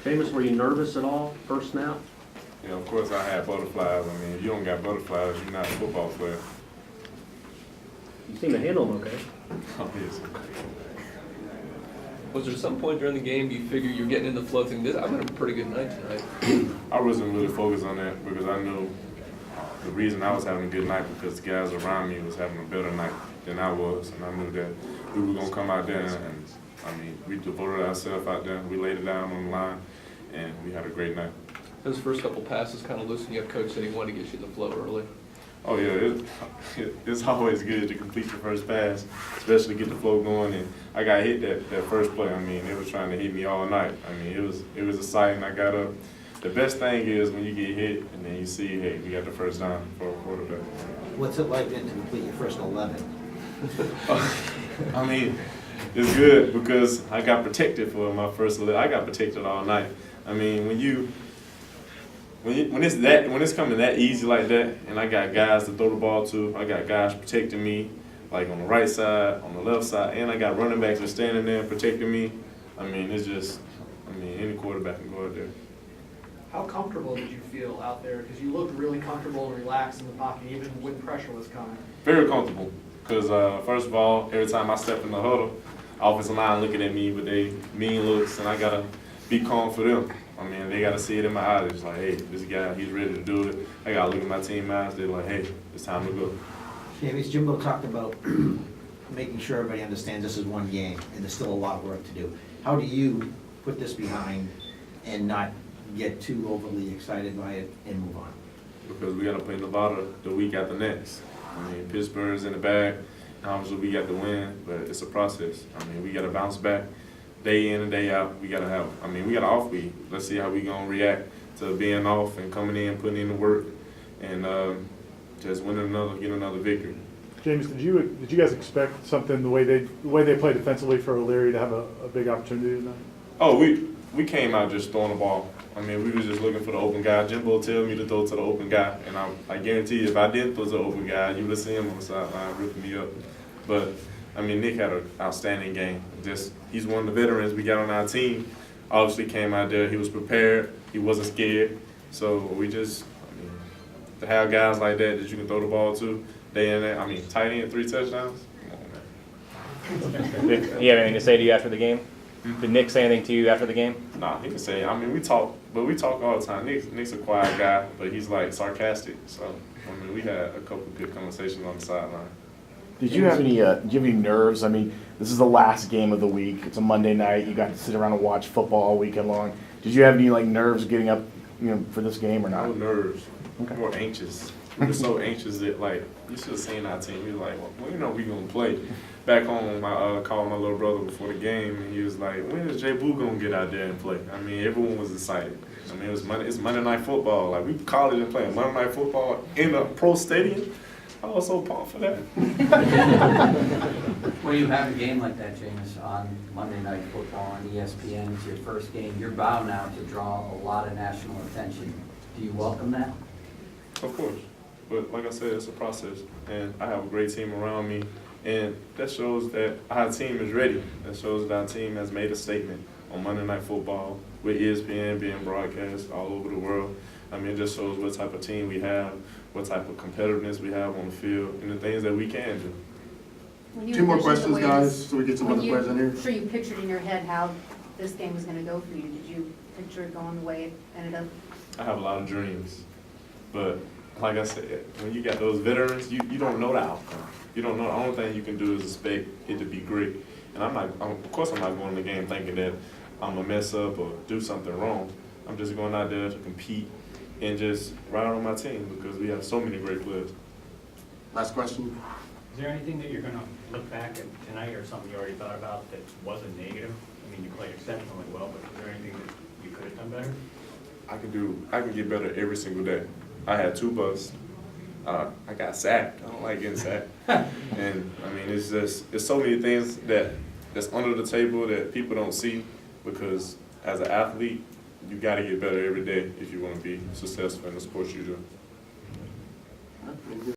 Jameis, were you nervous at all first snap? Yeah, of course I had butterflies. I mean, if you don't got butterflies, you're not a football player. You seem to handle them okay. Oh, yes. Was there some point during the game you figure you're getting in the flow thing? I'm having a pretty good night tonight. I wasn't really focused on that because I knew the reason I was having a good night because the guys around me was having a better night than I was, and I knew that we were gonna come out there and I mean, we devoted ourselves out there. We laid it down on the line, and we had a great night. Those first couple passes kind of loosened you up. Coach said he wanted to get you in the flow early. Oh yeah, it's always good to complete your first pass, especially get the flow going. And I got hit that first play. I mean, they was trying to hit me all night. I mean, it was exciting. I got up. The best thing is when you get hit and then you see, hey, we got the first down for a quarterback. What's it like then to complete your first 11? I mean, it's good because I got protected for my first. I got protected all night. I mean, when it's coming that easy like that, and I got guys to throw the ball to, I got guys protecting me, like on the right side, on the left side, and I got running backs that standing there protecting me. I mean, it's just, I mean, any quarterback can go out there. How comfortable did you feel out there? Because you looked really comfortable and relaxed in the pocket, even when pressure was coming. Very comfortable, because first of all, every time I step in the huddle, offensive line looking at me with their mean looks, and I gotta be calm for them. I mean, they gotta see it in my eyes. It's like, hey, this guy, he's ready to do it. I gotta look at my team eyes. They're like, hey, it's time to go. Jameis, Jimbo talked about making sure everybody understands this is one game and there's still a lot of work to do. How do you put this behind and not get too overly excited by it and move on? Because we gotta play Nevada the week after next. I mean, Pittsburgh's in the bag. Obviously, we got the win, but it's a process. I mean, we gotta bounce back day in and day out. We gotta have, I mean, we got an off week. Let's see how we gonna react to being off and coming in, putting in the work, and just getting another victory. James, did you guys expect something the way they play defensively for O'Leary to have a big opportunity tonight? Oh, we came out just throwing the ball. I mean, we was just looking for the open guy. Jimbo tell me to throw to the open guy, and I guarantee you, if I didn't throw to the open guy, you would have seen him on the sideline ripping me up. But I mean, Nick had an outstanding game. He's one of the veterans we got on our team. Obviously, came out there. He was prepared. He wasn't scared. So we just, I mean, to have guys like that you can throw the ball to day in there. I mean, tight end, 3 touchdowns. Come on, man. Did he have anything to say to you after the game? Did Nick say anything to you after the game? Nah, he can say. I mean, we talk all the time. Nick's a quiet guy, but he's like sarcastic. So I mean, we had a couple good conversations on the sideline. Did you have any nerves? I mean, this is the last game of the week. It's a Monday night. You got to sit around and watch football all weekend long. Did you have any nerves getting up, for this game or not? No nerves. Okay. More anxious. We were so anxious that you should have seen our team. We were like, well, we gonna play. Back home, I called my little brother before the game, and he was like, when is Jay Boo gonna get out there and play? I mean, everyone was excited. I mean, it's Monday Night Football. Like, we college and playing Monday Night Football in a pro stadium. I was so pumped for that. When you have a game like that, Jameis, on Monday Night Football on ESPN, it's your first game. You're bound now to draw a lot of national attention. Do you welcome that? Of course. But like I said, it's a process. And I have a great team around me. And that shows that our team is ready. That shows that our team has made a statement on Monday Night Football with ESPN being broadcast all over the world. I mean, it just shows what type of team we have, what type of competitiveness we have on the field, and the things that we can do. 2 more questions, guys, so we get some other players in here. I'm sure you pictured in your head how this game was going to go for you. Did you picture it going the way it ended up? I have a lot of dreams. But like I said, when you got those veterans, you don't know the outcome. You don't know. The only thing you can do is expect it to be great. And of course I'm not going in the game thinking that I'm going to mess up or do something wrong. I'm just going out there to compete and just ride on my team because we have so many great players. Last question. Is there anything that you're going to look back at tonight or something you already thought about that wasn't negative? I mean, you played exceptionally well, but is there anything that you could have done better? I can get better every single day. I had 2 busts. I got sacked. I don't like getting sacked. And I mean, it's so many things that's under the table that people don't see because as an athlete, you got to get better every day if you want to be successful in the sports you do.